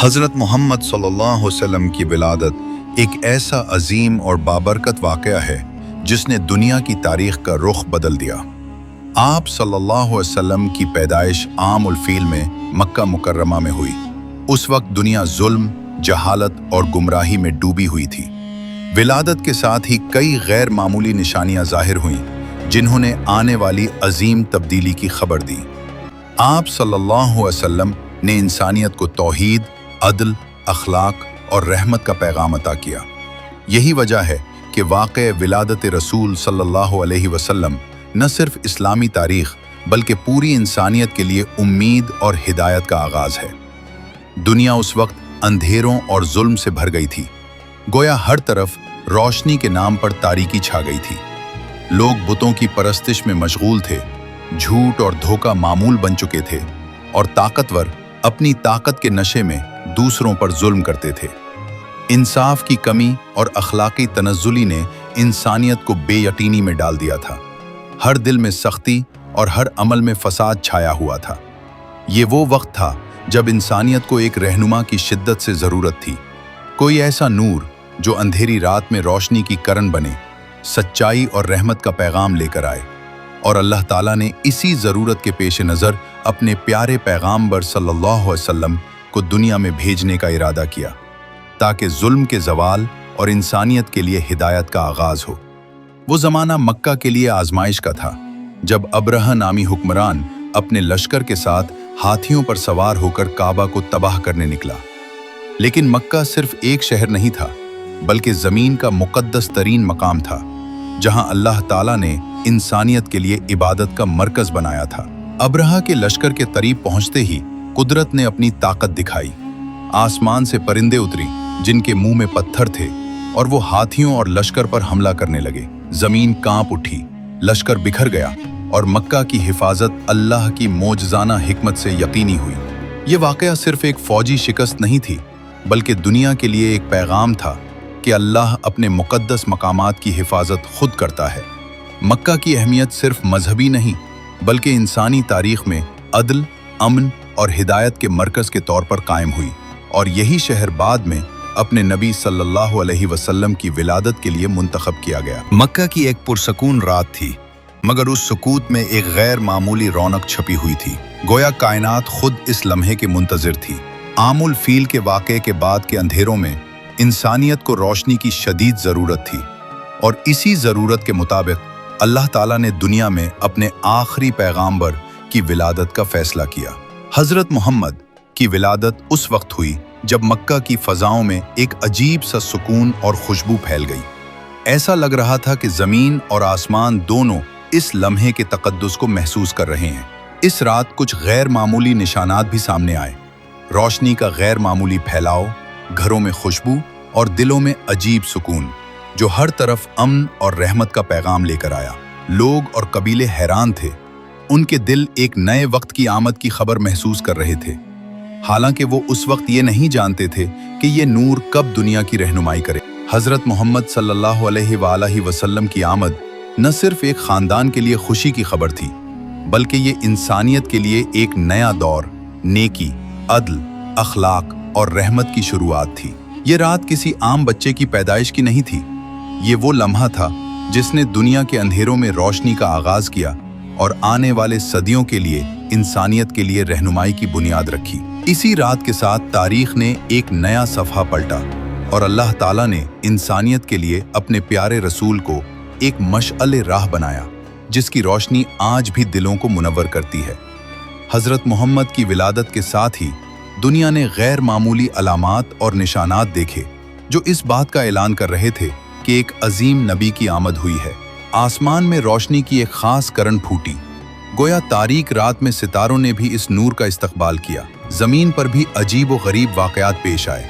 حضرت محمد صلی اللہ علیہ وسلم کی ولادت ایک ایسا عظیم اور بابرکت واقعہ ہے جس نے دنیا کی تاریخ کا رخ بدل دیا۔ آپ صلی اللہ علیہ وسلم کی پیدائش عام الفیل میں مکہ مکرمہ میں ہوئی۔ اس وقت دنیا ظلم، جہالت اور گمراہی میں ڈوبی ہوئی تھی۔ ولادت کے ساتھ ہی کئی غیر معمولی نشانیاں ظاہر ہوئیں جنہوں نے آنے والی عظیم تبدیلی کی خبر دی۔ آپ صلی اللہ علیہ وسلم نے انسانیت کو توحید، عدل، اخلاق اور رحمت کا پیغام عطا کیا۔ یہی وجہ ہے کہ واقع ولادت رسول صلی اللہ علیہ وسلم نہ صرف اسلامی تاریخ بلکہ پوری انسانیت کے لیے امید اور ہدایت کا آغاز ہے۔ دنیا اس وقت اندھیروں اور ظلم سے بھر گئی تھی، گویا ہر طرف روشنی کے نام پر تاریکی چھا گئی تھی۔ لوگ بتوں کی پرستش میں مشغول تھے، جھوٹ اور دھوکہ معمول بن چکے تھے، اور طاقتور اپنی طاقت کے نشے میں دوسروں پر ظلم کرتے تھے۔ انصاف کی کمی اور اخلاقی تنزلی نے انسانیت کو بے یقینی میں ڈال دیا تھا۔ ہر دل میں سختی اور ہر عمل میں فساد چھایا ہوا تھا۔ یہ وہ وقت تھا جب انسانیت کو ایک رہنما کی شدت سے ضرورت تھی، کوئی ایسا نور جو اندھیری رات میں روشنی کی کرن بنے، سچائی اور رحمت کا پیغام لے کر آئے۔ اور اللہ تعالیٰ نے اسی ضرورت کے پیش نظر اپنے پیارے پیغامبر صلی اللہ علیہ وسلم کو دنیا میں بھیجنے کا ارادہ کیا، تاکہ ظلم کے زوال اور انسانیت کے لیے ہدایت کا آغاز ہو۔ وہ زمانہ مکہ کے لیے آزمائش کا تھا، جب ابرہہ نامی حکمران اپنے لشکر کے ساتھ ہاتھیوں پر سوار ہو کر کعبہ کو تباہ کرنے نکلا۔ لیکن مکہ صرف ایک شہر نہیں تھا، بلکہ زمین کا مقدس ترین مقام تھا، جہاں اللہ تعالیٰ نے انسانیت کے لیے عبادت کا مرکز بنایا تھا۔ ابرہہ کے لشکر کے قریب پہنچتے ہی قدرت نے اپنی طاقت دکھائی۔ آسمان سے پرندے اتری جن کے منہ میں پتھر تھے، اور وہ ہاتھیوں اور لشکر پر حملہ کرنے لگے۔ زمین کانپ اٹھی، لشکر بکھر گیا، اور مکہ کی حفاظت اللہ کی معجزانہ حکمت سے یقینی ہوئی۔ یہ واقعہ صرف ایک فوجی شکست نہیں تھی، بلکہ دنیا کے لیے ایک پیغام تھا کہ اللہ اپنے مقدس مقامات کی حفاظت خود کرتا ہے۔ مکہ کی اہمیت صرف مذہبی نہیں بلکہ انسانی تاریخ میں عدل، امن اور ہدایت کے مرکز کے طور پر قائم ہوئی، اور یہی شہر بعد میں اپنے نبی صلی اللہ علیہ وسلم کی ولادت کے لیے منتخب کیا گیا۔ مکہ کی ایک پرسکون رات تھی، مگر اس سکوت میں ایک غیر معمولی رونق چھپی ہوئی تھی، گویا کائنات خود اس لمحے کے منتظر تھی۔ عام الفیل کے واقعے کے بعد کے اندھیروں میں انسانیت کو روشنی کی شدید ضرورت تھی، اور اسی ضرورت کے مطابق اللہ تعالیٰ نے دنیا میں اپنے آخری پیغامبر کی ولادت کا فیصلہ کیا۔ حضرت محمد کی ولادت اس وقت ہوئی جب مکہ کی فضاؤں میں ایک عجیب سا سکون اور خوشبو پھیل گئی۔ ایسا لگ رہا تھا کہ زمین اور آسمان دونوں اس لمحے کے تقدس کو محسوس کر رہے ہیں۔ اس رات کچھ غیر معمولی نشانات بھی سامنے آئے۔ روشنی کا غیر معمولی پھیلاؤ، گھروں میں خوشبو اور دلوں میں عجیب سکون، جو ہر طرف امن اور رحمت کا پیغام لے کر آیا۔ لوگ اور قبیلے حیران تھے، ان کے دل ایک نئے وقت کی آمد کی خبر محسوس کر رہے تھے، حالانکہ وہ اس وقت یہ نہیں جانتے تھے کہ یہ نور کب دنیا کی رہنمائی کرے۔ حضرت محمد صلی اللہ علیہ وآلہ وسلم کی آمد نہ صرف ایک خاندان کے لیے خوشی کی خبر تھی، بلکہ یہ انسانیت کے لیے ایک نیا دور، نیکی، عدل، اخلاق اور رحمت کی شروعات تھی۔ یہ رات کسی عام بچے کی پیدائش کی نہیں تھی، یہ وہ لمحہ تھا جس نے دنیا کے اندھیروں میں روشنی کا آغاز کیا اور آنے والے صدیوں کے لیے انسانیت کے لیے رہنمائی کی بنیاد رکھی۔ اسی رات کے ساتھ تاریخ نے ایک نیا صفحہ پلٹا، اور اللہ تعالیٰ نے انسانیت کے لیے اپنے پیارے رسول کو ایک مشعل راہ بنایا، جس کی روشنی آج بھی دلوں کو منور کرتی ہے۔ حضرت محمد کی ولادت کے ساتھ ہی دنیا نے غیر معمولی علامات اور نشانات دیکھے، جو اس بات کا اعلان کر رہے تھے کہ ایک عظیم نبی کی آمد ہوئی ہے۔ آسمان میں روشنی کی ایک خاص کرن پھوٹی، گویا تاریک رات میں ستاروں نے بھی اس نور کا استقبال کیا۔ زمین پر بھی عجیب و غریب واقعات پیش آئے۔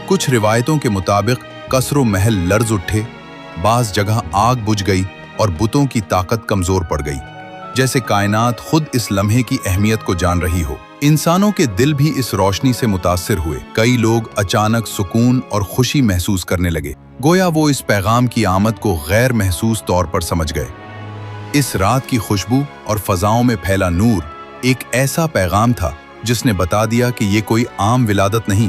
کچھ روایتوں کے مطابق قصر و محل لرز اٹھے، بعض جگہ آگ بجھ گئی اور بتوں کی طاقت کمزور پڑ گئی، جیسے کائنات خود اس لمحے کی اہمیت کو جان رہی ہو۔ انسانوں کے دل بھی اس روشنی سے متاثر ہوئے۔ کئی لوگ اچانک سکون اور خوشی محسوس کرنے لگے، گویا وہ اس پیغام کی آمد کو غیر محسوس طور پر سمجھ گئے۔ اس رات کی خوشبو اور فضاؤں میں پھیلا نور ایک ایسا پیغام تھا جس نے بتا دیا کہ یہ کوئی عام ولادت نہیں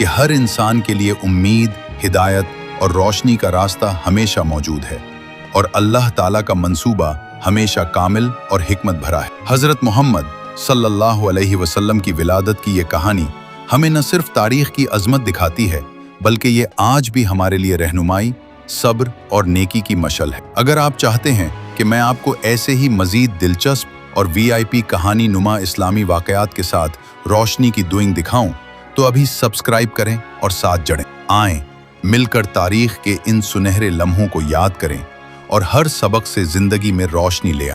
کہ ہر انسان کے لیے امید، ہدایت اور روشنی کا راستہ ہمیشہ موجود ہے، اور اللہ تعالیٰ کا منصوبہ ہمیشہ کامل اور حکمت بھرا ہے۔ حضرت محمد صلی اللہ علیہ وسلم کی ولادت کی یہ کہانی ہمیں نہ صرف تاریخ کی عظمت دکھاتی ہے، بلکہ یہ آج بھی ہمارے لیے رہنمائی، صبر اور نیکی کی مشعل ہے۔ اگر آپ چاہتے ہیں کہ میں آپ کو ایسے ہی مزید دلچسپ اور VIP کہانی نما اسلامی واقعات کے ساتھ روشنی کی دوئنگ دکھاؤں تو ابھی سبسکرائب کریں اور ساتھ جڑیں۔ آئیں مل کر تاریخ کے ان سنہرے لمحوں کو یاد کریں اور ہر سبق سے زندگی میں روشنی لے آئیں۔